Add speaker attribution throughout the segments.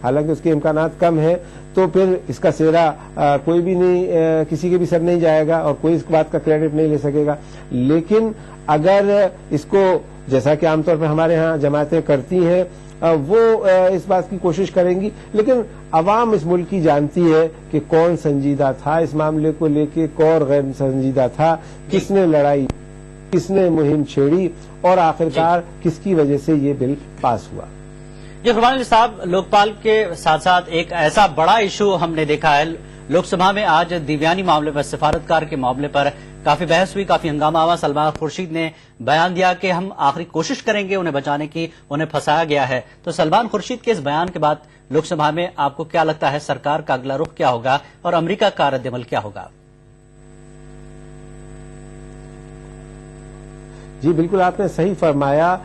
Speaker 1: حالانکہ اس کے امکانات کم ہیں، تو پھر اس کا سہرا کوئی بھی نہیں، کسی کے بھی سر نہیں جائے گا اور کوئی اس بات کا کریڈٹ نہیں لے سکے گا. لیکن اگر اس کو جیسا کہ عام طور پہ ہمارے ہاں جماعتیں کرتی ہیں وہ اس بات کی کوشش کریں گی، لیکن عوام اس ملک کی جانتی ہے کہ کون سنجیدہ تھا اس معاملے کو لے کے، کون غیر سنجیدہ تھا، کس نے لڑائی، کس نے مہم چھیڑی اور آخرکار کس کی وجہ سے یہ بل پاس ہوا.
Speaker 2: جی قربان علی صاحب، لوک پال کے ساتھ ساتھ ایک ایسا بڑا ایشو ہم نے دیکھا ہے لوک سبھا میں آج دیویانی معاملے پر، سفارتکار کے معاملے پر کافی بحث ہوئی، کافی ہنگامہ ہوا. سلمان خورشید نے بیان دیا کہ ہم آخری کوشش کریں گے انہیں بچانے کی، انہیں پھنسایا گیا ہے. تو سلمان خورشید کے اس بیان کے بعد لوک سبھا میں آپ کو کیا لگتا ہے سرکار کا اگلا رخ کیا ہوگا اور امریکہ کا رد عمل کیا ہوگا؟
Speaker 1: جی بالکل آپ نے صحیح فرمایا.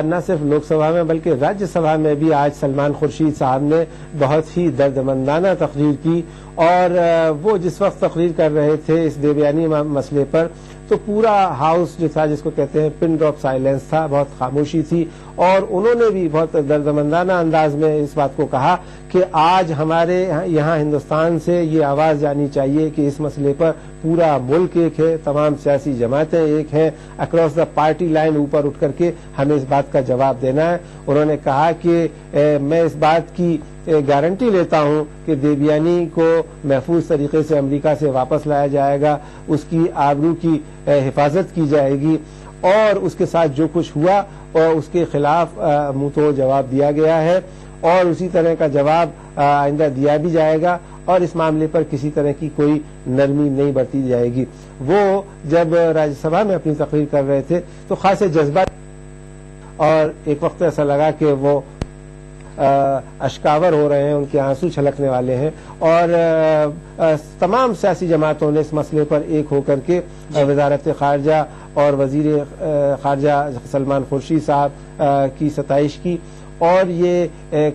Speaker 1: نہ صرف لوک سبھا میں بلکہ راجیہ سبھا میں بھی آج سلمان خورشید صاحب نے بہت ہی دردمندانہ تقریر کی، اور وہ جس وقت تقریر کر رہے تھے اس دیویانی مسئلے پر تو پورا ہاؤس جو تھا، جس کو کہتے ہیں پن ڈراپ سائلنس تھا، بہت خاموشی تھی. اور انہوں نے بھی بہت دردمندانہ انداز میں اس بات کو کہا کہ آج ہمارے یہاں ہندوستان سے یہ آواز جانی چاہیے کہ اس مسئلے پر پورا ملک ایک ہے، تمام سیاسی جماعتیں ایک ہیں، اکراس دا پارٹی لائن اوپر اٹھ کر کے ہمیں اس بات کا جواب دینا ہے. انہوں نے کہا کہ میں اس بات کی گارنٹی لیتا ہوں کہ دیویانی کو محفوظ طریقے سے امریکہ سے واپس لایا جائے گا، اس کی آبرو کی حفاظت کی جائے گی، اور اس کے ساتھ جو کچھ ہوا اور اس کے خلاف منہ توڑ جواب دیا گیا ہے، اور اسی طرح کا جواب آئندہ دیا بھی جائے گا، اور اس معاملے پر کسی طرح کی کوئی نرمی نہیں برتی جائے گی. وہ جب راجیہ سبھا میں اپنی تقریر کر رہے تھے تو خاصے جذبات، اور ایک وقت ایسا لگا کہ وہ اشکاور ہو رہے ہیں، ان کے آنسو چھلکنے والے ہیں. اور تمام سیاسی جماعتوں نے اس مسئلے پر ایک ہو کر کے وزارت خارجہ اور وزیر خارجہ سلمان خورشید صاحب کی ستائش کی، اور یہ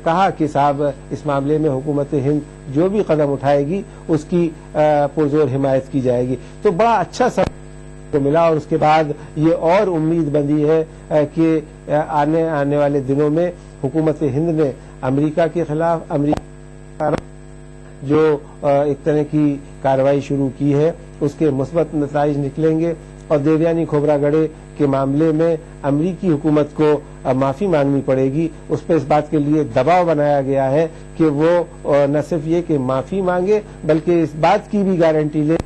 Speaker 1: کہا کہ صاحب اس معاملے میں حکومت ہند جو بھی قدم اٹھائے گی اس کی پرزور حمایت کی جائے گی. تو بڑا اچھا سب کو ملا، اور اس کے بعد یہ اور امید بندی ہے کہ آنے والے دنوں میں حکومت ہند نے امریکہ کے خلاف امریکہ جو ایک طرح کی کارروائی شروع کی ہے اس کے مثبت نتائج نکلیں گے، اور دیویانی کھوبرا گڑھے کے معاملے میں امریکی حکومت کو معافی مانگنی پڑے گی. اس پہ اس بات کے لیے دباؤ بنایا گیا ہے کہ وہ نہ صرف یہ کہ معافی مانگے بلکہ اس بات کی بھی گارنٹی لے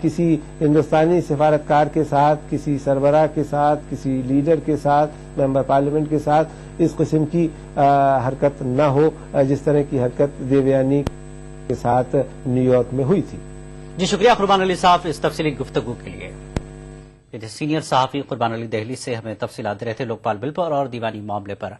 Speaker 1: کسی ہندوستانی سفارتکار کے ساتھ، کسی سربراہ کے ساتھ، کسی لیڈر کے ساتھ، ممبر پارلیمنٹ کے ساتھ اس قسم کی حرکت نہ ہو جس طرح کی حرکت دیویانی کے ساتھ نیو یارک میں ہوئی تھی.
Speaker 2: جی شکریہ قربان علی صاحب اس تفصیلی گفتگو کے لیے. سینئر صحافی قربان علی دہلی سے ہمیں تفصیلات دے رہے تھے لوک پال بل پر اور دیوانی معاملے پر.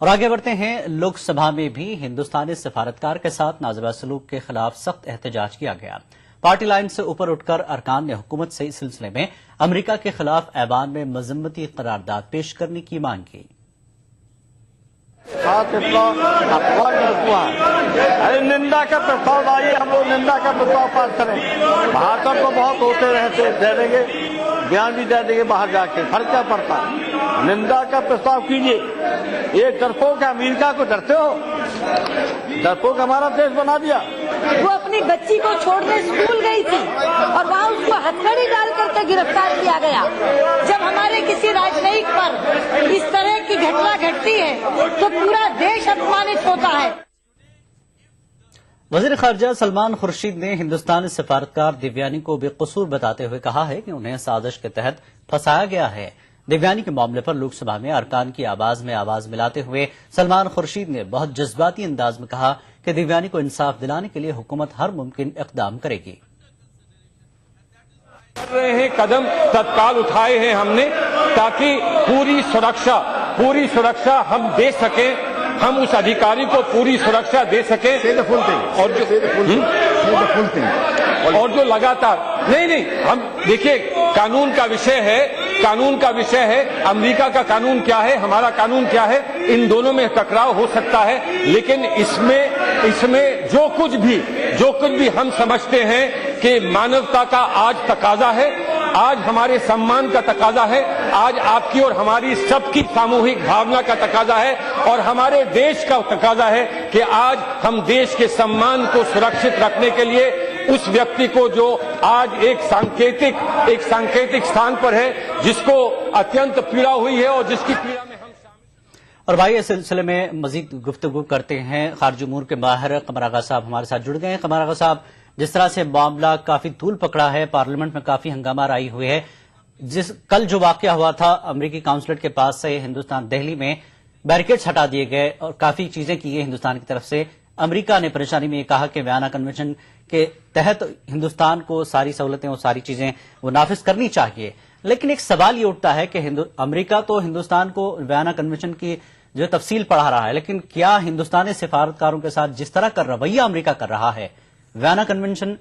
Speaker 2: اور آگے بڑھتے ہیں، لوک سبھا میں بھی ہندوستانی سفارتکار کے ساتھ ناجائز سلوک کے خلاف سخت احتجاج کیا گیا. پارٹی لائن سے اوپر اٹھ کر ارکان نے حکومت سے اس سلسلے میں امریکہ کے خلاف ایوان میں مذمتی قرارداد پیش کرنے کی مانگ کی.
Speaker 3: نندا کا پرستاؤ لائیے، ہم لوگ نندا کا پرستاؤ پاس کریں. باہر تک تو بہت ہوتے رہتے، دے دیں گے بیان بھی دے دیں گے باہر جا کے، فرق کیا پڑتا ہے. نندا کا پرستاؤ کیجیے. یہ ڈرپوک امریکہ کو ڈرتے ہو؟ ڈرپوک ہمارا دیش بنا دیا.
Speaker 4: وہ اپنی بچی کو چھوڑنے اسکول گئی تھی اور وہاں اس کو ہتھکڑی ڈال کر کے گرفتار کیا گیا. جب ہمارے کسی راجنیک پر اس طرح کی گھٹنا گھٹتی ہے تو پورا دیش اپمانت ہوتا ہے.
Speaker 2: وزیر خارجہ سلمان خورشید نے ہندوستانی سفارتکار دیویانی کو بے قصور بتاتے ہوئے کہا ہے کہ انہیں سازش کے تحت پھنسایا گیا ہے. دیویانی کے معاملے پر لوک سبھا میں ارکان کی آواز میں آواز ملاتے ہوئے سلمان خورشید نے بہت جذباتی انداز میں کہا کہ دیویانی کو انصاف دلانے کے لیے حکومت ہر ممکن اقدام کرے گی.
Speaker 5: کر رہے ہیں قدم تتکال اٹھائے ہیں ہم نے تاکہ پوری سرکشا ہم دے سکیں، ہم اس ادھیکاری کو پوری سرکشا دے سکیں. اور جو لگاتار نہیں ہم دیکھیے قانون کا وشے ہے. امریکہ کا قانون کیا ہے، ہمارا قانون کیا ہے، ان دونوں میں ٹکراؤ ہو سکتا ہے، لیکن اس میں جو کچھ بھی ہم سمجھتے ہیں کہ مانوتا کا آج تقاضا ہے، آج ہمارے سمان کا تقاضا ہے، आज आपकी और हमारी सबकी सामूहिक भावना का तकाजा है और हमारे देश का तकाजा है कि आज हम देश के सम्मान को सुरक्षित रखने के लिए उस व्यक्ति को जो आज एक सांकेतिक स्थान पर है, जिसको अत्यंत पीड़ा हुई है और जिसकी पीड़ा में हम
Speaker 2: और भाई इस सिलसिले में मजीद गुफ्तगू करते हैं खारजी उमूर के माहिर कमर आगा साहब हमारे साथ जुड़ गए हैं। कमर आगा साहब, जिस तरह से मामला काफी तूल पकड़ा है, पार्लियामेंट में काफी हंगामा राई हुई है, कल जो वाकया हुआ था अमेरिकी काउंसलेट के पास से हिंदुस्तान दिल्ली में बैरिकेड्स हटा दिए गए और काफी चीजें की गई हिंदुस्तान की तरफ से। अमेरिका ने परेशानी में कहा कि वियना कन्वेंशन के तहत हिंदुस्तान को सारी सहूलतें और सारी चीजें वो नाफिज करनी चाहिए, लेकिन एक सवाल ये उठता है कि अमेरिका तो हिंदुस्तान को वियना कन्वेंशन की जो तफसील पढ़ा रहा है, लेकिन क्या हिंदुस्तानी सिफारतकारों के साथ जिस तरह का रवैया अमेरिका कर रहा है, वियना कन्वेंशन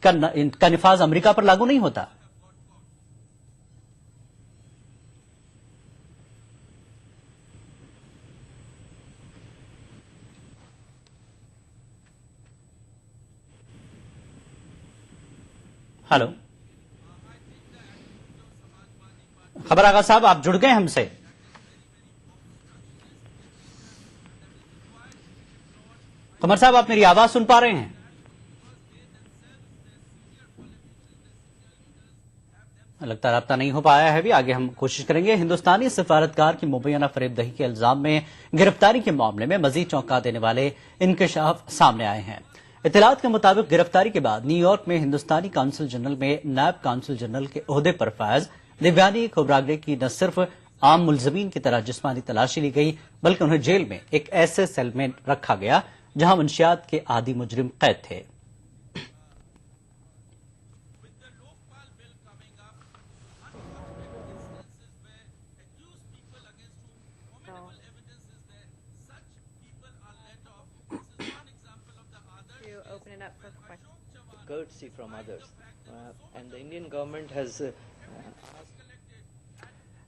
Speaker 2: का निफाज अमेरिका पर लागू नहीं होता? हेलो खबर आगा साहब, आप जुड़ गए हमसे। कमर साहब, आप मेरी आवाज सुन पा रहे हैं? लगता राब्ता नहीं हो पाया है, भी आगे हम कोशिश करेंगे। हिंदुस्तानी सिफारतकार की मुबैना फरेबदही के इल्जाम में गिरफ्तारी के मामले में मजीद चौंका देने वाले इंकशाफ सामने आए हैं। इत्तलात के मुताबिक गिरफ्तारी के बाद न्यूयॉर्क में हिंदुस्तानी काउंसिल जनरल में नायब काउंसिल जनरल के ओहदे पर फायज दिव्यानी खोबरागड़े की न सिर्फ आम मुलजमीन की तरह जिस्मानी तलाशी ली गई, बल्कि उन्हें जेल में एक ऐसे सेल में रखा गया जहां मंशियात के आदी मुजरिम कैद थे।
Speaker 6: Courtesy from others, and the Indian government has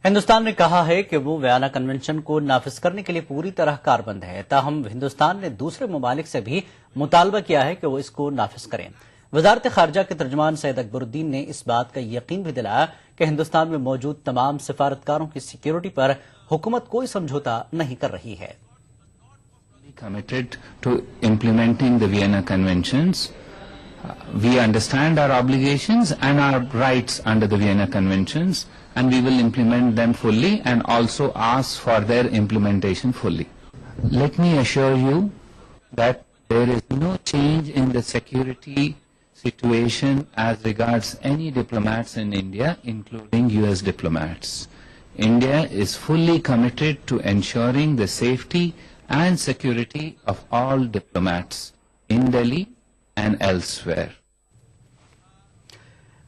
Speaker 2: Hindustan ने कहा है कि वो वियना कन्वेंशन को नाफिज करने के लिए पूरी तरह कारबंद है। ताहम हिंदुस्तान ने दूसरे ममालिक से भी मुतालबा किया है कि वो इसको नाफिज करें। वजारत खारजा के तर्जुमान सैयद अकबरुद्दीन ने इस बात का यकीन भी दिलाया कि हिंदुस्तान में मौजूद तमाम सिफारतकारों की सिक्योरिटी पर हुकूमत कोई समझौता नहीं कर रही है।
Speaker 7: Committed to implementing the Vienna Conventions. We understand our obligations and our rights under the Vienna Conventions, and we will implement them fully and also ask for their implementation fully. Let me assure you that there is no change in the security situation as regards any diplomats in India, including US diplomats. India is fully committed to ensuring the safety and security of all diplomats in Delhi and elsewhere.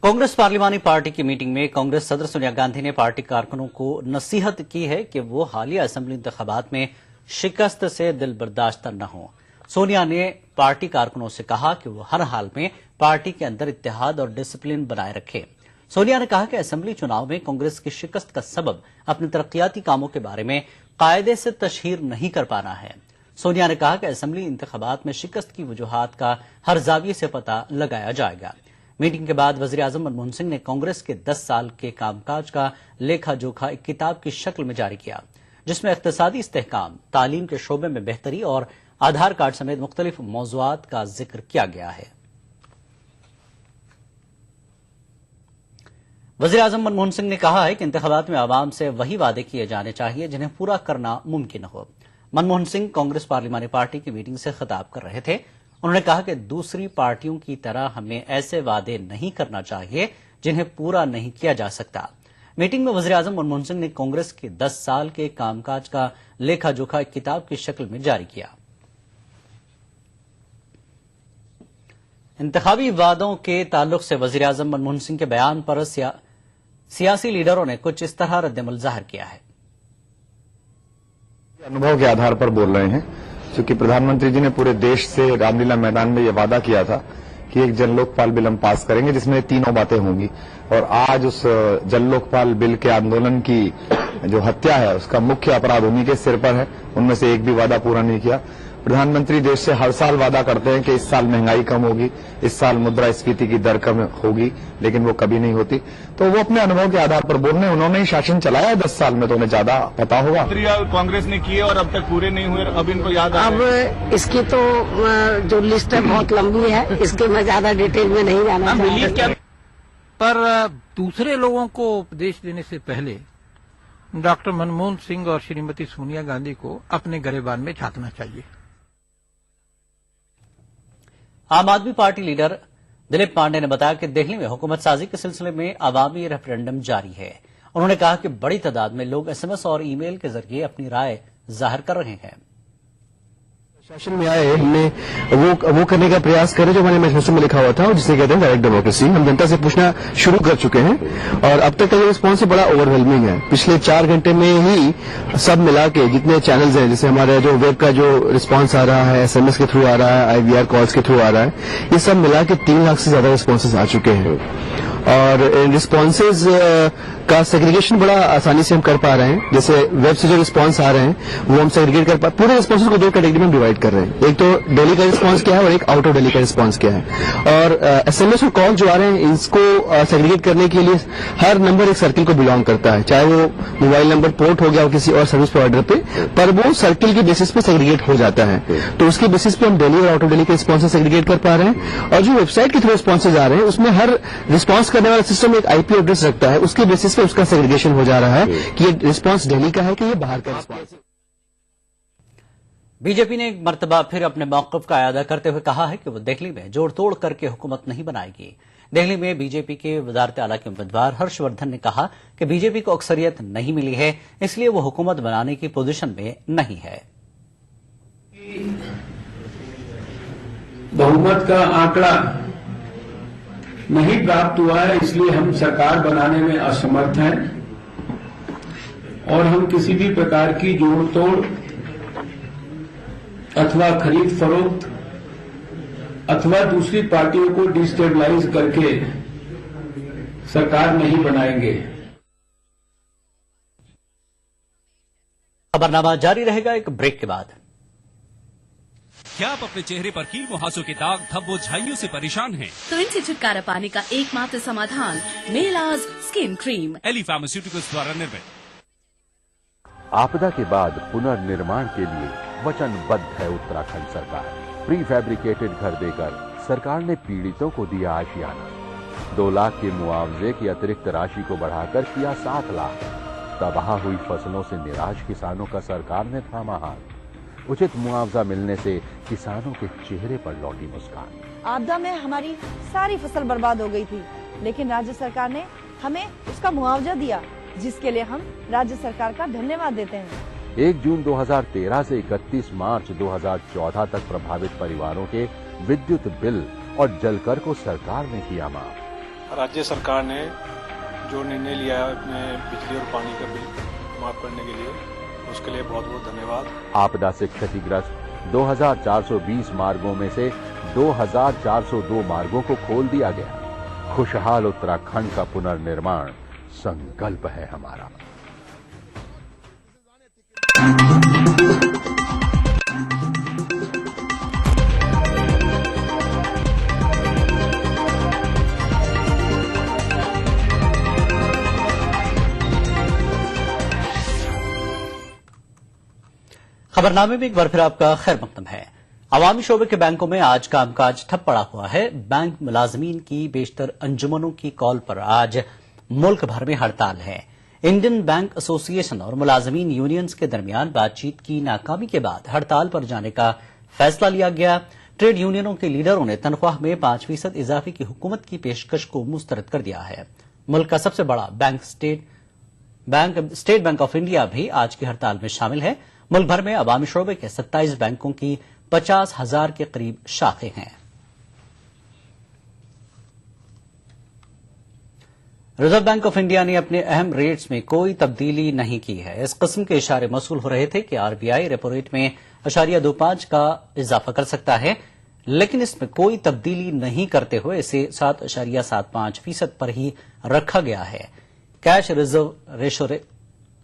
Speaker 2: Congress पार्लिमानी party की meeting में कांग्रेस सदर सोनिया गांधी ने party कारकुनों को नसीहत की है कि वो हालिया असेंबली इंतखाबात में शिकस्त से दिल बर्दाश्त न हो। सोनिया ने पार्टी कारकुनों से कहा कि वो हर हाल में पार्टी के अंदर इत्तेहाद और डिसिप्लिन बनाए रखे। सोनिया ने कहा कि असेंबली चुनाव में कांग्रेस की शिकस्त का सबब अपने तरक्याती कामों के बारे में कायदे से तशहीर नहीं कर पाना है। सोनिया ने कहा कि असेंबली इंतखाबात में शिकस्त की वजूहात का हर जाविये से पता लगाया जाएगा। मीटिंग के बाद वजीर आजम मनमोहन सिंह ने कांग्रेस के 10 साल के कामकाज का लेखा जोखा एक किताब की शक्ल में जारी किया, जिसमें इख्तिसादी इस्तेहकाम, तालीम के शोबे में बेहतरी और आधार कार्ड समेत मुख्तलिफ मौज़ूआत का जिक्र किया गया है। वजीर आजम मनमोहन सिंह ने कहा है कि इंतखाबात में आवाम से वही वादे किए जाने चाहिए जिन्हें पूरा करना मुमकिन हो। मनमोहन सिंह कांग्रेस पार्लिमानी पार्टी की मीटिंग से खिताब कर रहे थे। उन्होंने कहा कि दूसरी पार्टियों की तरह हमें ऐसे वादे नहीं करना चाहिए जिन्हें पूरा नहीं किया जा सकता। मीटिंग में वजीर आजम मनमोहन सिंह ने कांग्रेस के 10 साल के कामकाज का लेखा जोखा एक किताब की शक्ल में जारी किया। इंतखाबी वादों के ताल्लुक से वजीर आजम मनमोहन सिंह के बयान पर सियासी लीडरों ने कुछ इस तरह रद्दमल जाहिर किया है।
Speaker 8: अनुभव के आधार पर बोल रहे हैं, क्योंकि प्रधानमंत्री जी ने पूरे देश से रामलीला मैदान में यह वादा किया था कि एक जन लोकपाल बिल हम पास करेंगे जिसमें तीनों बातें होंगी, और आज उस जन लोकपाल बिल के आंदोलन की जो हत्या है उसका मुख्य अपराध उन्हीं के सिर पर है। उनमें से एक भी वादा पूरा नहीं किया। प्रधानमंत्री देश से हर साल वादा करते हैं कि इस साल महंगाई कम होगी, इस साल मुद्रास्फीति की दर कम होगी, लेकिन वो कभी नहीं होती। तो वो अपने अनुभव के आधार पर बोल रहे हैं। उन्होंने ही शासन चलाया है 10 साल में, तो उन्हें ज्यादा पता होगा।
Speaker 9: कांग्रेस ने किए और अब तक पूरे नहीं हुए, अब इनको याद आ
Speaker 4: अब इसकी तो जो लिस्ट है बहुत लंबी है, इसके मैं ज्यादा डिटेल में नहीं जाना चाहती।
Speaker 10: पर दूसरे लोगों को उपदेश देने से पहले डॉक्टर मनमोहन सिंह और श्रीमती सोनिया गांधी को अपने गिरेबान में झांकना चाहिए।
Speaker 2: आम आदमी पार्टी लीडर दिलीप पांडे ने बताया कि दिल्ली में हुकूमत साजी के सिलसिले में आवामी रेफरेंडम जारी है। उन्होंने कहा कि बड़ी तादाद में लोग एसएमएस और ईमेल के जरिए अपनी राय जाहिर कर रहे हैं।
Speaker 11: शासन में आए हमने वो करने का प्रयास करें जो हमारे मैनिफेस्टो में लिखा हुआ था, और जिसे कहते हैं डायरेक्ट डेमोक्रेसी। हम जनता से पूछना शुरू कर चुके हैं और अब तक का जो रिस्पॉन्स है बड़ा ओवरवेलमिंग है। पिछले 4 घंटे में ही सब मिला के जितने चैनल्स हैं, जैसे हमारे जो वेब का जो रिस्पॉन्स आ रहा है, एसएमएस के थ्रू आ रहा है, IVR कॉल्स के थ्रू आ रहा है, ये सब मिला के 3 लाख से ज्यादा रिस्पॉन्सेज आ चुके हैं। और रिस्पॉन्सेज का सेग्रीगेशन बड़ा आसानी से हम कर पा रहे हैं। जैसे वेब से जो रिस्पॉन्स आ रहे हैं वो हम सेग्रीगेट कर पा, पूरे रिस्पॉन्सेज को 2 कैटेगरी में डिवाइड कर रहे हैं। एक तो दिल्ली का रिस्पॉन्स क्या है और एक आउट ऑफ दिल्ली का रिस्पॉन्स क्या है। और एसएमएस और कॉल जो आ रहे हैं इसको सेग्रीगेट करने के लिए हर नंबर एक सर्किल को बिलोंग करता है, चाहे वो मोबाइल नंबर पोर्ट हो गया हो किसी और सर्विस प्रोवाइडर पे, पर वो सर्किल के बेसिस पे सेग्रीगेट हो जाता है। तो उसके बेसिस पे हम दिल्ली और आउट ऑफ दिल्ली के रिस्पॉन्सेज सेग्रीगेट कर पा रहे हैं। और जो वेबसाइट के थ्रू रिस्पॉन्सेज आ रहे हैं उसमें हर रिस्पॉन्स करने वाला सिस्टम एक IP एड्रेस रखता है, उसके बेसिस पे उसका सेग्रीगेशन हो जा रहा है कि ये रिस्पॉन्स दिल्ली का है कि ये बाहर का रिस्पॉन्स है।
Speaker 2: बीजेपी ने एक मर्तबा फिर अपने मौक़िफ़ का इयादा करते हुए कहा है कि वो दिल्ली में जोड़ तोड़ करके हुकूमत नहीं बनाएगी। दिल्ली में बीजेपी के वज़ारत आला के उम्मीदवार हर्षवर्धन ने कहा कि बीजेपी को अक्सरियत नहीं मिली है, इसलिए वो हुकूमत बनाने की पोजीशन में नहीं है।
Speaker 12: बहुमत का आंकड़ा नहीं प्राप्त हुआ है, इसलिए हम सरकार बनाने में असमर्थ हैं और हम किसी भी प्रकार की जोड़ तोड़ अथवा खरीद फरोख्त अथवा दूसरी पार्टियों को डिस्टेबलाइज करके सरकार नहीं बनाएंगे।
Speaker 2: खबरनामा जारी रहेगा एक ब्रेक के बाद।
Speaker 13: क्या आप अपने चेहरे पर कील मुहासों के दाग, धब्बों, झाइयों से परेशान हैं?
Speaker 14: तो इनसे छुटकारा पाने का एकमात्र समाधान मेलाज स्किन क्रीम,
Speaker 13: एली फार्मास्यूटिकल्स द्वारा निर्मित।
Speaker 15: आपदा के बाद पुनर्निर्माण के लिए वचनबद्ध है उत्तराखंड सरकार। प्री फैब्रिकेटेड घर देकर सरकार ने पीड़ितों को दिया आशियाना। 2 लाख के मुआवजे की अतिरिक्त राशि को बढ़ाकर किया 7 लाख। तबाह हुई फसलों से निराश किसानों का सरकार ने थामा हाथ। उचित मुआवजा मिलने से किसानों के चेहरे पर लौटी मुस्कान।
Speaker 16: आपदा में हमारी सारी फसल बर्बाद हो गई थी, लेकिन राज्य सरकार ने हमें उसका मुआवजा दिया, जिसके लिए हम राज्य सरकार का धन्यवाद देते हैं।
Speaker 15: 1 जून 2013 से 31 मार्च 2014 तक प्रभावित परिवारों के विद्युत बिल और जलकर को सरकार ने किया माफ।
Speaker 17: राज्य सरकार ने जो निर्णय लिया है अपने बिजली और पानी का बिल माफ करने के लिए, उसके लिए बहुत बहुत धन्यवाद।
Speaker 15: आपदा से क्षतिग्रस्त 2420 मार्गों में से 2402 मार्गों को खोल दिया गया। खुशहाल उत्तराखंड का पुनर्निर्माण संकल्प है हमारा।
Speaker 2: खबरनामे में एक बार फिर आपका खैर मकदम है। अवामी शोबे के बैंकों में आज कामकाज ठप पड़ा हुआ है। बैंक मुलाजमीन की बेशतर अंजुमनों की कॉल पर आज मुल्क भर में हड़ताल है। इंडियन बैंक एसोसिएशन और मुलाजमीन यूनियंस के दरमियान बातचीत की नाकामी के बाद हड़ताल पर जाने का फैसला लिया गया। ट्रेड यूनियनों के लीडरों ने तनख्वाह में 5% इजाफे की हुकूमत की पेशकश को मुस्तरद कर दिया है। मुल्क का सबसे बड़ा bank state bank of India भी आज की हड़ताल में शामिल है। मुल्क भर में अवामी शोबे के 27 बैंकों की 50,000 के करीब शाखें हैं। रिजर्व बैंक ऑफ इंडिया ने अपने अहम रेट्स में कोई तब्दीली नहीं की है। इस किस्म के इशारे मौसूल हो रहे थे कि आरबीआई रेपो रेट में 0.25 का इजाफा कर सकता है, लेकिन इसमें कोई तब्दीली नहीं करते हुए इसे 7.75% पर ही रखा गया है। कैश रिजर्व रेशो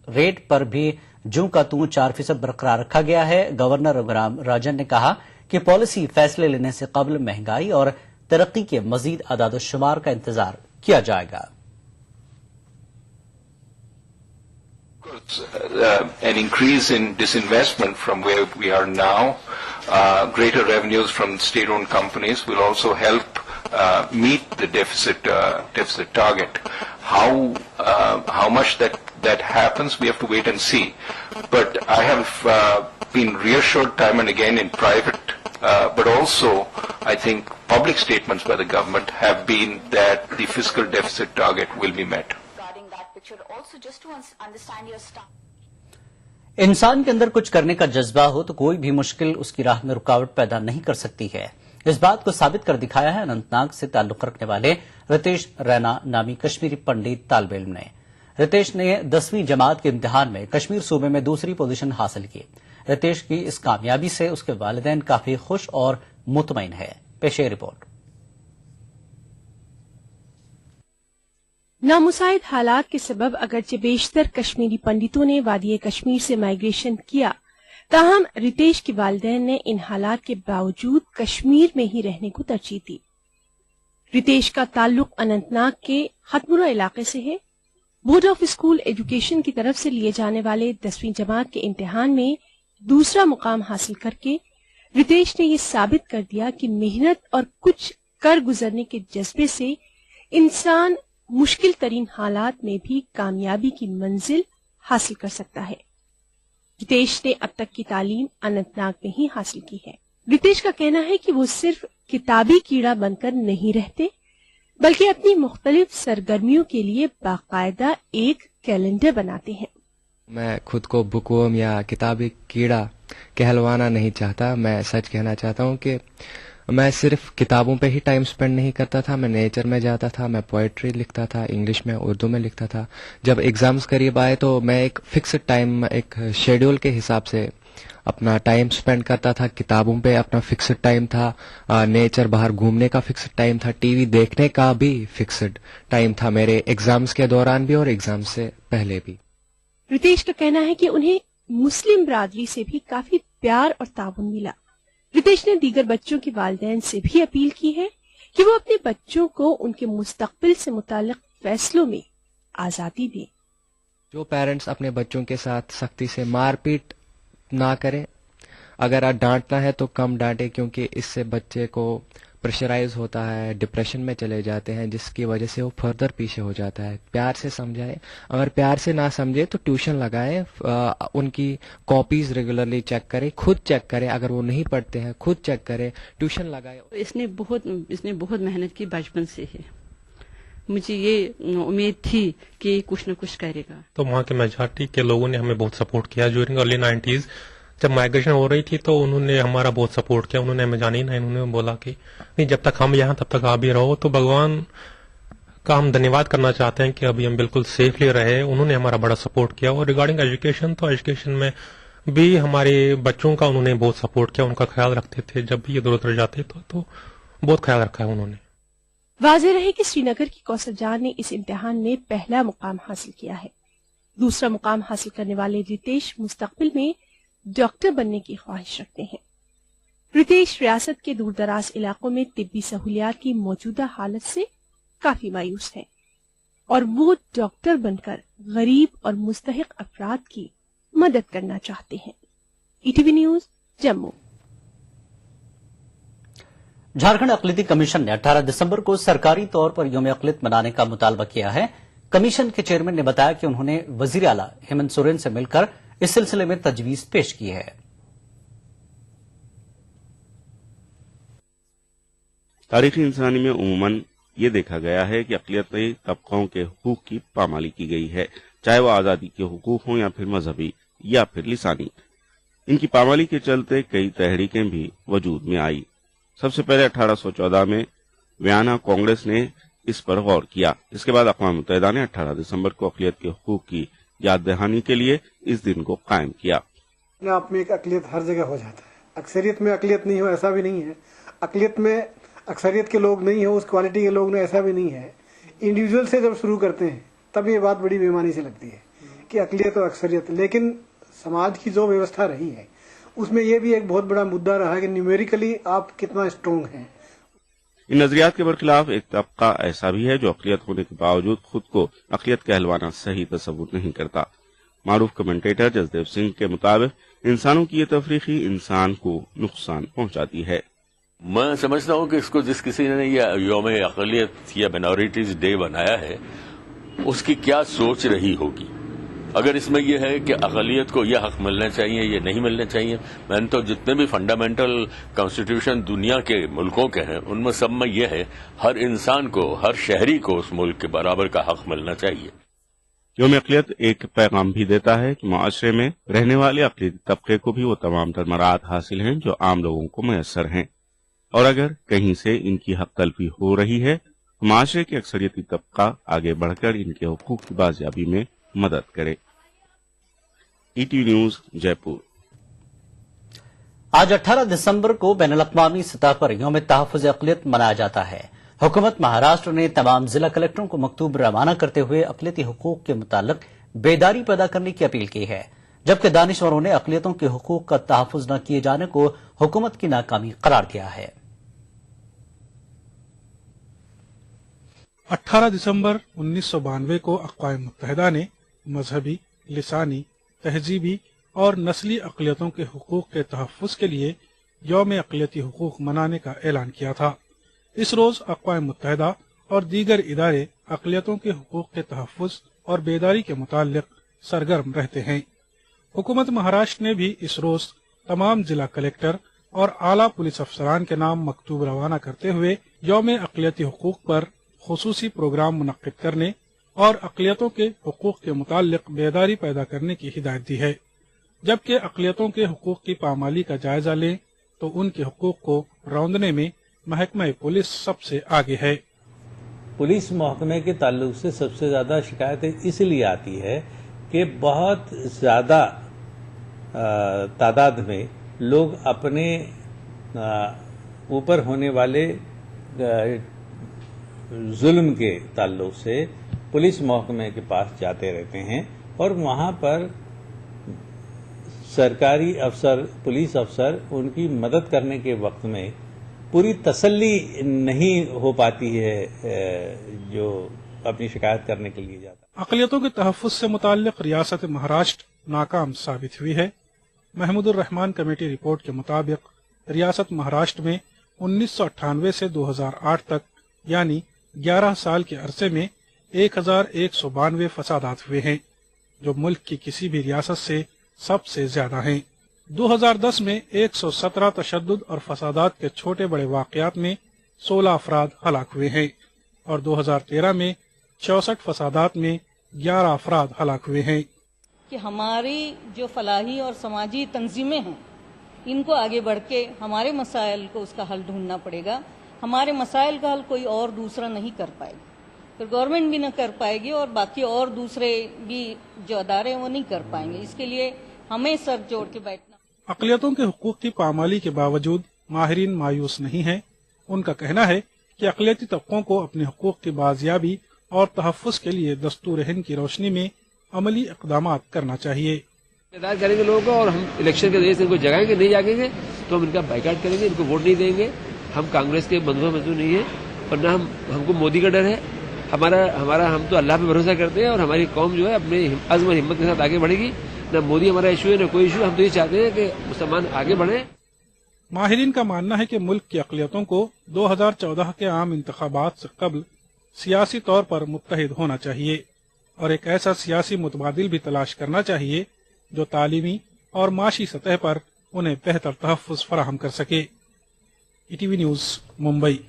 Speaker 2: रेट पर भी जूं का तू 4% बरकरार रखा गया है। गवर्नर रघुराम राजन ने कहा कि पॉलिसी फैसले लेने से कबल महंगाई और तरक्की के मजीद आदाद-ओ-शुमार का इंतजार किया जाएगा।
Speaker 7: An increase in disinvestment from where we are now, greater revenues from state-owned companies will also help meet the deficit target. How much that happens, we have to wait and see. But I have been reassured time and again in private, but also I think public statements by the government have been that the fiscal deficit target will be met.
Speaker 2: इंसान के अंदर कुछ करने का जज्बा हो तो कोई भी मुश्किल उसकी राह में रुकावट पैदा नहीं कर सकती है। इस बात को साबित कर दिखाया है अनंतनाग से ताल्लुक रखने वाले रितेश रैना नामी कश्मीरी पंडित तालिब इल्म ने। रितेश ने 10वीं जमात के इम्तिहान में कश्मीर सूबे में दूसरी पोजीशन हासिल की। रितेश की इस कामयाबी से उसके वालिदैन काफी खुश और मुतमईन है। पेशे रिपोर्ट।
Speaker 18: नामुसाइद हालात के सबब अगरचे बेशतर कश्मीरी पंडितों ने वादी कश्मीर से माइग्रेशन किया, ताहम रितेश के वालिदैन ने इन हालात के बावजूद कश्मीर में ही रहने को तरजीह दी। रितेश का ताल्लुक अनंतनाग के खतमुरा इलाके से है। बोर्ड ऑफ स्कूल एजुकेशन की तरफ से लिए जाने वाले 10वीं जमात के इम्तिहान में दूसरा मुकाम हासिल करके रितेश ने ये साबित कर दिया कि मेहनत और कुछ कर गुजरने के जज्बे से इंसान मुश्किल तरीन हालात में भी कामयाबी की मंजिल हासिल कर सकता है। रितेश ने अब तक की तालीम अनंतनाग में ही हासिल की है। रितेश का कहना है कि वो सिर्फ किताबी कीड़ा बनकर नहीं रहते, बल्कि अपनी मुख्तलिफ सरगर्मियों के लिए बाकायदा एक कैलेंडर बनाते हैं।
Speaker 19: मैं खुद को बुकवर्म या किताबी कीड़ा कहलवाना नहीं चाहता। मैं सच कहना चाहता हूँ कि मैं सिर्फ किताबों पे ही टाइम स्पेंड नहीं करता था। मैं नेचर में जाता था, मैं पोएट्री लिखता था, इंग्लिश में उर्दू में लिखता था। जब एग्जाम्स करीब आए तो मैं एक फिक्स्ड टाइम, एक शेड्यूल के हिसाब से अपना टाइम स्पेंड करता था। किताबों पे अपना फिक्स्ड टाइम था, नेचर बाहर घूमने का फिक्स्ड टाइम था, टीवी देखने का भी फिक्स्ड टाइम था, मेरे एग्जाम्स के दौरान भी और एग्जाम से पहले भी।
Speaker 18: रितेश का कहना है कि उन्हें मुस्लिम बरादरी से भी काफी प्यार और ताउन मिला। रितेश ने दीगर बच्चों के वालिदैन से भी अपील की है कि वो अपने बच्चों को उनके मुस्तकबिल से मुताल्लिक फैसलों में आजादी दें।
Speaker 19: जो पेरेंट्स अपने बच्चों के साथ सख्ती से मारपीट ना करें, अगर डांटना है तो कम डांटे, क्योंकि इससे बच्चे को प्रेशराइज होता है, डिप्रेशन में चले जाते हैं, जिसकी वजह से वो फर्दर पीछे हो जाता है। प्यार से समझाए, अगर प्यार से ना समझे तो ट्यूशन लगाए, उनकी कॉपीज रेगुलरली चेक करें, खुद चेक करें, अगर वो नहीं पढ़ते हैं खुद चेक करें, ट्यूशन लगाए।
Speaker 20: इसने बहुत मेहनत की बचपन से है। मुझे ये उम्मीद थी कि कुछ न कुछ करेगा।
Speaker 21: तो वहाँ के मेजॉरिटी के लोगों ने हमें बहुत सपोर्ट किया। ड्यूरिंग अर्ली 90s जब माइग्रेशन हो रही थी तो उन्होंने हमारा बहुत सपोर्ट किया। उन्होंने हमें जानी ना, उन्होंने बोला कि नहीं, जब तक हम यहाँ तब तक आप भी रहो। तो भगवान का हम धन्यवाद करना चाहते हैं कि अभी हम बिल्कुल सेफली रहे। उन्होंने हमारा बड़ा सपोर्ट किया। और रिगार्डिंग एजुकेशन, तो एजुकेशन में भी हमारे बच्चों का उन्होंने बहुत सपोर्ट किया, उनका ख्याल रखते थे। जब भी इधर उधर जाते तो बहुत ख्याल रखा है उन्होंने।
Speaker 18: वाज़ेह रहे कि श्रीनगर की कौसर जान ने इस इम्तिहान में पहला मुकाम हासिल किया है। दूसरा मुकाम हासिल करने वाले रितेश मुस्तकबिल में डॉक्टर बनने की ख्वाहिश रखते हैं। रितेश रियासत के दूर दराज इलाकों में तिब्बी सहूलियात की मौजूदा हालत से काफी मायूस है और वो डॉक्टर बनकर गरीब और मुस्तहिक अफराद की मदद करना चाहते हैं। ETV news Jammu.
Speaker 2: झारखंड अक़लियती कमीशन ने 18 दिसंबर को सरकारी तौर पर यौम अक़लियत मनाने का मुतालबा किया है। कमीशन के चेयरमैन ने बताया कि उन्होंने वजीर आला हेमंत सोरेन से मिलकर इस सिलसिले में तजवीज पेश की है।
Speaker 22: तारीखी इंसानी में उमूमन ये देखा गया है कि अक़लियती तबकों के हुकूक की पामाली की गई है, चाहे वह आज़ादी के हुकूक हों या फिर मजहबी या फिर लिसानी। इनकी पामाली के चलते कई तहरीकें भी वजूद में आई। सबसे पहले 1814 में वियना कांग्रेस ने इस पर गौर किया। इसके बाद अक़वाम मुत्तहिदा ने 18 दिसंबर को अक़लियत के हुकूक की याद दहानी के लिए इस दिन को कायम किया।
Speaker 23: अपने आप में एक अक़लियत हर जगह हो जाता है। अक्सरियत में अक़लियत नहीं हो ऐसा भी नहीं है, अक़लियत में अक्सरियत के लोग नहीं हो उस क्वालिटी के लोग नहीं ऐसा भी नहीं है। इंडिविजुअल से जब शुरू करते हैं तब ये बात बड़ी बेईमानी से लगती है कि अक़लियत और अक्सरियत, लेकिन समाज की जो व्यवस्था रही है उसमें ये भी एक बहुत बड़ा मुद्दा रहा है कि न्यूमेरिकली आप कितना स्ट्रोंग हैं।
Speaker 22: इन नजरियात के बरखिलाफ एक तबका ऐसा भी है जो अक़लियत होने के बावजूद खुद को अक़लियत कहलवाना सही तस्वुर नहीं करता। मारूफ कमेंटेटर जसदेव सिंह के मुताबिक इंसानों की ये तफरीकी इंसान को नुकसान पहुंचाती है।
Speaker 1: मैं समझता हूँ कि इसको जिस किसी ने ये यौम अक़लियत या माइनॉरिटीज डे बनाया है उसकी क्या सोच रही होगी। अगर इसमें यह है कि अक़लियत को यह हक मिलना चाहिए, ये नहीं मिलना चाहिए, मैंने तो जितने भी फंडामेंटल कॉन्स्टिट्यूशन दुनिया के मुल्कों के हैं उनमें सब में यह है हर इंसान को, हर शहरी को उस मुल्क के बराबर का हक मिलना चाहिए।
Speaker 22: यौम अक़लियत एक पैगाम भी देता है कि माशरे में रहने वाले अक़लियती तबके को भी वो तमाम तर मराहत हासिल हैं जो आम लोगों को मैसर हैं, और अगर कहीं से इनकी हक तलफी हो रही है तो माशरे के अक्सरियती तबका आगे बढ़कर इनके हुकूक की बाजियाबी में मदद करे। ETV news Jaipur.
Speaker 2: आज 18 दिसंबर को बैनुल-अक़वामी सतह पर यौम तहफ़्फ़ुज़ अक़लियत मनाया जाता है। हुकूमत महाराष्ट्र ने तमाम जिला कलेक्टरों को मकतूब रवाना करते हुए अक़लियती हुकूक के मुतालिक बेदारी पैदा करने की अपील की है, जबकि दानिशवरों ने अक़लियतों के हुकूक का तहफ़्फ़ुज़ न किए जाने को हुकूमत की नाकामी करार दिया है।
Speaker 3: 18 दिसंबर 1992 को अक़वाम मुत्तहिदा ने मजहबी, लिसानी, तहजीबी और नस्ली अक़लियतों के हुकूक के तहफ़्फ़ुज़ के लिए यौम अक़लियती हुकूक मनाने का ऐलान किया था। इस रोज अक़वाम मुत्तहिदा और दीगर इदारे अक़लियतों के हुकूक के तहफ़्फ़ुज़ और बेदारी के मुताल्लिक़ सरगर्म रहते हैं। हुकूमत महाराष्ट्र ने भी इस रोज तमाम जिला कलेक्टर और आला पुलिस अफसरान के नाम मकतूब रवाना करते हुए यौम अक़लियती हुकूक पर खुसूसी प्रोग्राम मुनक्किद करने और अक़लियतों के हुकूक के मुताल्लिक़ बेदारी पैदा करने की हिदायत दी है। जबकि अक़लियतों के हुकूक की पामाली का जायजा लें तो उनके हुकूक को रौंदने में महकमा पुलिस सबसे आगे है।
Speaker 5: पुलिस महकमे के ताल्लुक से सबसे ज्यादा शिकायतें इसलिए आती है कि बहुत ज्यादा तादाद में लोग अपने ऊपर होने वाले जुल्म के ताल्लुक से पुलिस महकमे के पास जाते रहते हैं और वहां पर सरकारी अफसर, पुलिस अफसर उनकी मदद करने के वक्त में पूरी तसल्ली नहीं हो पाती है जो अपनी शिकायत करने के लिए जाता।
Speaker 3: अक़लियतों के तहफ़्फ़ुज़ से मुताल्लिक़ रियासत महाराष्ट्र नाकाम साबित हुई है। महमूदुर रहमान कमेटी रिपोर्ट के मुताबिक रियासत महाराष्ट्र में 1998 से 2008 तक यानी 11 साल के अरसे में 1192 फसादात हुए हैं, जो मुल्क की किसी भी रियासत से सबसे ज्यादा हैं। 2010 में 117 तशद्दुद और फसादात के छोटे बड़े वाक़यात में 16 अफराद हलाक हुए हैं और 2013 में 64 फसादात में 11 अफराद हलाक हुए हैं।
Speaker 4: कि हमारी जो फलाही और समाजी तंजीमें हैं इनको आगे बढ़ के हमारे मसाइल को उसका हल ढूंढना पड़ेगा। हमारे मसाइल का हल कोई और दूसरा नहीं कर पाएगा, फिर गवर्नमेंट भी न कर पाएगी और बाकी और दूसरे भी जो अदारे हैं वो नहीं कर पाएंगे। इसके लिए हमें सर जोड़ के बैठना।
Speaker 3: अक़लियतों के हुकूक की पामाली के बावजूद माहिरीन मायूस नहीं हैं। उनका कहना है कि अक़लियती तबकों को अपने हुकूक की बाजियाबी और तहफ़्फ़ुज़ के लिए दस्तूर हिंद की रोशनी में अमली इक़दामात करना चाहिए।
Speaker 24: करेंगे लोगों को और हम इलेक्शन के जरिए से इनको जगाएंगे, नहीं जागेंगे तो हम इनका बाइकाट करेंगे, इनको वोट नहीं देंगे। हम कांग्रेस के बंधुआ मजदूर नहीं है और न हमको मोदी का डर है। हमारा हम तो अल्लाह पे भरोसा करते हैं और हमारी कौम जो है अपने अज़्म और हिम्मत के साथ आगे बढ़ेगी। न मोदी हमारा इशू है न कोई इशू। हम तो ये चाहते हैं कि मुसलमान आगे बढ़े।
Speaker 3: माहिरीन का मानना है कि मुल्क की अक़लियतों को 2014 के आम इंतखाबात से कबल सियासी तौर पर मुत्तहिद होना चाहिए और एक ऐसा सियासी मुतबादिल भी तलाश करना चाहिए जो तालीमी और माशी सतह पर उन्हें बेहतर तहफ़्फ़ुज़ फराहम कर सके। ETV news Mumbai.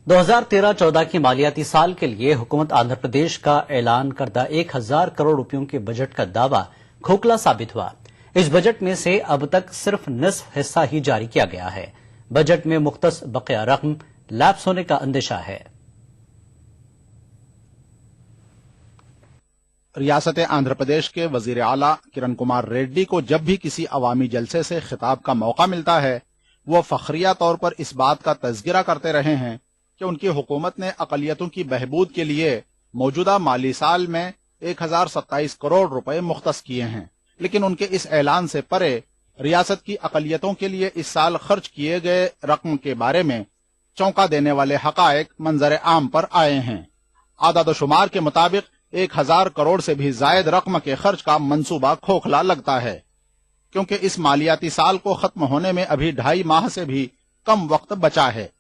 Speaker 2: 2013-14 के मालियाती साल के लिए हुकूमत आंध्र प्रदेश का ऐलान करदा 1000 करोड़ रुपयों के बजट का दावा खोखला साबित हुआ। इस बजट में से अब तक सिर्फ निस्फ हिस्सा ही जारी किया गया है। बजट में मुख्तस बक़िया रकम लैप्स होने का अंदेशा है।
Speaker 25: रियासत आंध्र प्रदेश के वजीर आला किरण कुमार रेड्डी को जब भी किसी अवामी जलसे से खिताब का मौका मिलता है, वो फखरिया तौर पर इस बात का तज़किरा करते रहे हैं कि उनकी हुकूमत ने अक़लियतों की बहबूद के लिए मौजूदा माली साल में 1027 करोड़ रुपए मुख्तस किए हैं। लेकिन उनके इस ऐलान से परे रियासत की अकलियतों के लिए इस साल खर्च किए गए रकम के बारे में चौंका देने वाले हकायक मंजर आम पर आए हैं। आदाद-ओ-शुमार के मुताबिक 1000 करोड़ से भी जायद रकम के खर्च का मंसूबा खोखला लगता है, क्योंकि इस मालियाती साल को खत्म होने में अभी 2.5 माह से भी कम वक्त बचा है।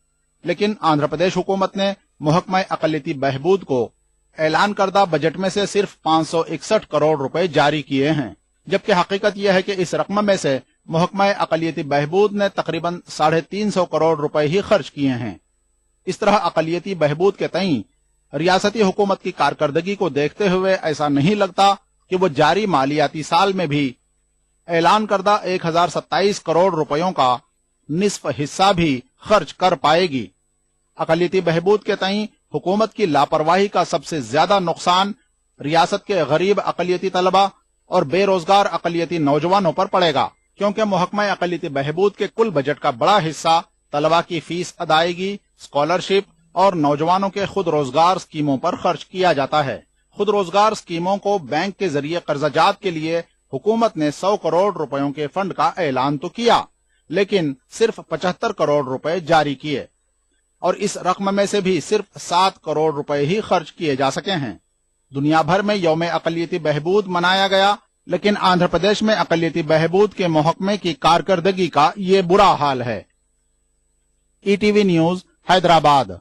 Speaker 25: लेकिन आंध्र प्रदेश हुकूमत ने महकमा अक़लियती बहबूद को ऐलान करदा बजट में से सिर्फ 561 करोड़ रुपए जारी किए हैं, जबकि हकीकत यह है कि इस रकम में से महकमा अक़लियती बहबूद ने तकरीबन 350 करोड़ रुपए ही खर्च किए हैं। इस तरह अक़लियती बहबूद के तईं रियासती हुकूमत की कारकर्दगी को देखते हुए ऐसा नहीं लगता कि वो जारी मालियाती साल में भी ऐलान करदा 1027 करोड़ रुपयों का निस्फ हिस्सा भी खर्च कर पाएगी। अक़लियती बहबूद के तईं हुकूमत की लापरवाही का सबसे ज्यादा नुकसान रियासत के गरीब अक़लियती तलबा और बेरोजगार अक़लियती नौजवानों पर पड़ेगा, क्योंकि महकमा अक़लियती बहबूद के कुल बजट का बड़ा हिस्सा तलबा की फीस अदायगी, स्कॉलरशिप और नौजवानों के खुद रोजगार स्कीमों पर खर्च किया जाता है। खुद रोजगार स्कीमों को बैंक के जरिए कर्जाजात के लिए हुकूमत ने 100 करोड़ रुपयों के फंड का ऐलान तो किया, लेकिन सिर्फ 75 करोड़ रुपए जारी किए और इस रकम में से भी सिर्फ 7 करोड़ रुपए ही खर्च किए जा सके हैं। दुनिया भर में यौम अक़लियती बहबूद मनाया गया, लेकिन आंध्र प्रदेश में अक़लियती बहबूद के महकमे की कारकर्दगी का ये बुरा हाल है। ETV news, Hyderabad.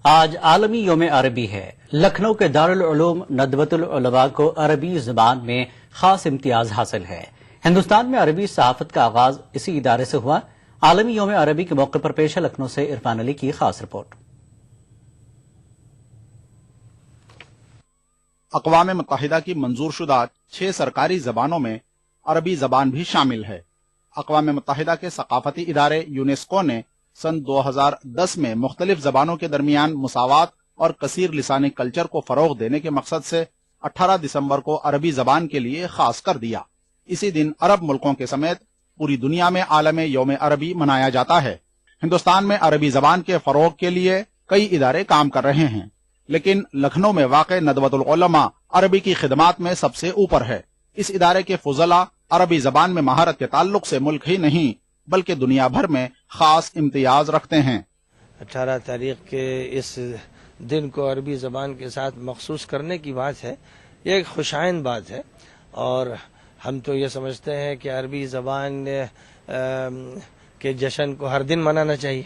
Speaker 2: आज आलमी यौम अरबी है। लखनऊ के दारुल उलूम नदवतुल उलमा को अरबी जुबान में खास इम्तियाज हासिल है। हिंदुस्तान में अरबी सहाफत का आगाज इसी इदारे से हुआ। आलमी यौम अरबी के मौके पर पेश है लखनऊ से इरफान अली की खास रिपोर्ट।
Speaker 25: अक़वाम मुत्तहिदा की मंजूर शुदा 6 सरकारी जबानों में अरबी जबान भी शामिल है। अक़वाम मुत्तहिदा के सकाफती इदारे यूनेस्को ने सन 2010 में मुख्तलिफ जबानों के दरमियान मुसावात और कसीर लिसानी कल्चर को फरोग देने के मकसद से 18 दिसंबर को अरबी जबान के लिए खास कर दिया। इसी दिन अरब मुल्कों के समेत पूरी दुनिया में आलम यौम अरबी मनाया जाता है। हिंदुस्तान में अरबी जबान के फरोग के लिए कई इदारे काम कर रहे हैं, लेकिन लखनऊ में वाक़ नदवतुल उलमा अरबी की खिदमात में सबसे ऊपर है। इस इदारे के फुजला अरबी जबान में महारत के ताल्लुक से मुल्क ही नहीं बल्कि दुनिया भर में खास इम्तियाज रखते हैं।
Speaker 6: 18 तारीख के इस दिन को अरबी जबान के साथ मखसूस करने की बात है, ये एक खुशाइन बात है और हम तो ये समझते हैं कि अरबी जबान के जश्न को हर दिन मनाना चाहिए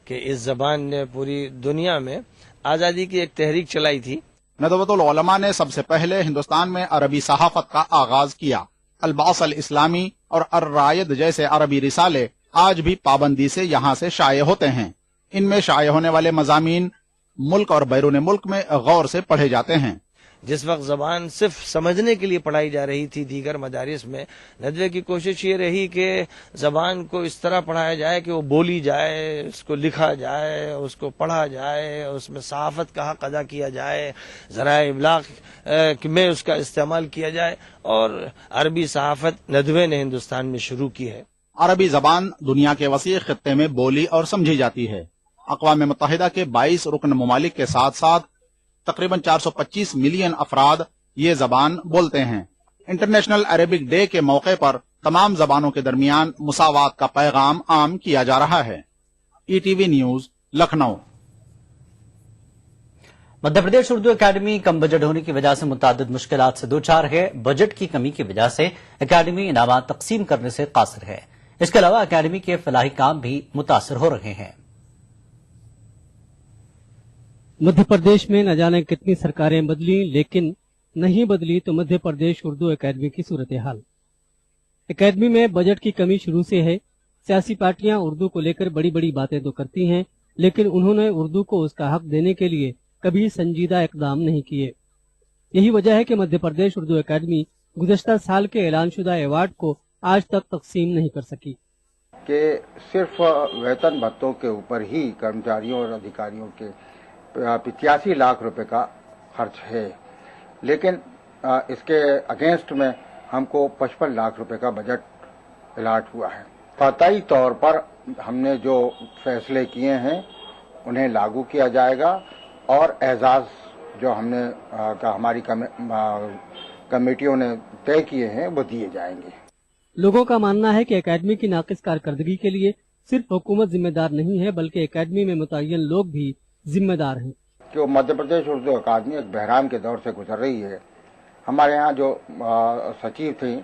Speaker 6: कि इस जबान ने पूरी दुनिया में आज़ादी की एक तहरीक चलाई थी।
Speaker 25: नदवतुल उलमा ने सबसे पहले हिंदुस्तान में अरबी सहाफत का आगाज किया। अल-बास अल-इस्लामी और अर-रायद जैसे अरबी रिसाले आज भी पाबंदी से यहाँ से शाये होते हैं। इनमें शाये होने वाले मज़ामीन मुल्क और बैरून मुल्क में गौर से पढ़े जाते हैं।
Speaker 6: जिस वक्त जबान सिर्फ समझने के लिए पढ़ाई जा रही थी दीगर मदारिस में, नदवे की कोशिश ये रही कि जबान को इस तरह पढ़ाया जाए कि वो बोली जाए, उसको लिखा जाए, उसको पढ़ा जाए, उसमें सहाफत का हक अदा किया जाए, ज़राए इब्लाग में उसका इस्तेमाल किया जाए और अरबी सहाफत नदवे ने हिंदुस्तान में शुरू की है।
Speaker 25: अरबी जबान दुनिया के वसीअ खित्ते में बोली और समझी जाती है। अक़वाम मुत्तहिदा के 22 रुकन ममालिक के साथ साथ तकरीबन 425 मिलियन अफराद ये जबान बोलते हैं। इंटरनेशनल अरेबिक डे के मौके पर तमाम जबानों के दरमियान मुसावात का पैगाम आम किया जा रहा है। ETV news, Lucknow.
Speaker 2: मध्य प्रदेश उर्दू अकादमी कम बजट होने की वजह से मुतादिद मुश्किलात से दो चार है। बजट की कमी की वजह से अकादमी इनामात तकसीम करने से कासिर है। इसके अलावा अकादमी के फलाही काम भी मुतासर हो रहे हैं।
Speaker 8: मध्य प्रदेश में न जाने कितनी सरकारें बदली, लेकिन नहीं बदली तो मध्य प्रदेश उर्दू अकादमी की सूरत हाल। अकादमी में बजट की कमी शुरू से है। सियासी पार्टियां उर्दू को लेकर बड़ी बड़ी बातें तो करती हैं, लेकिन उन्होंने उर्दू को उसका हक देने के लिए कभी संजीदा इकदाम नहीं किए। यही वजह है कि मध्य प्रदेश उर्दू अकादमी गुज़श्ता साल के ऐलानशुदा अवार्ड को आज तक तकसीम नहीं कर सकी।
Speaker 9: कि सिर्फ वेतन भत्तों के ऊपर ही कर्मचारियों और अधिकारियों के 85 लाख रुपए का खर्च है, लेकिन इसके अगेंस्ट में हमको 55 लाख रुपए का बजट अलाट हुआ है। कतई तौर पर हमने जो फैसले किए हैं उन्हें लागू किया जाएगा और एजाज जो हमने हमारी कमेटियों ने तय किए हैं वो दिए जाएंगे।
Speaker 8: लोगों का मानना है कि एकेडमी की नाकिस कारकर्दगी के लिए सिर्फ हुकूमत जिम्मेदार नहीं है, बल्कि एकेडमी में मुतय्यन लोग भी जिम्मेदार हैं।
Speaker 9: कि मध्य प्रदेश उर्दू अकादमी एक बहरान के दौर से गुजर रही है। हमारे यहाँ जो सचिव थे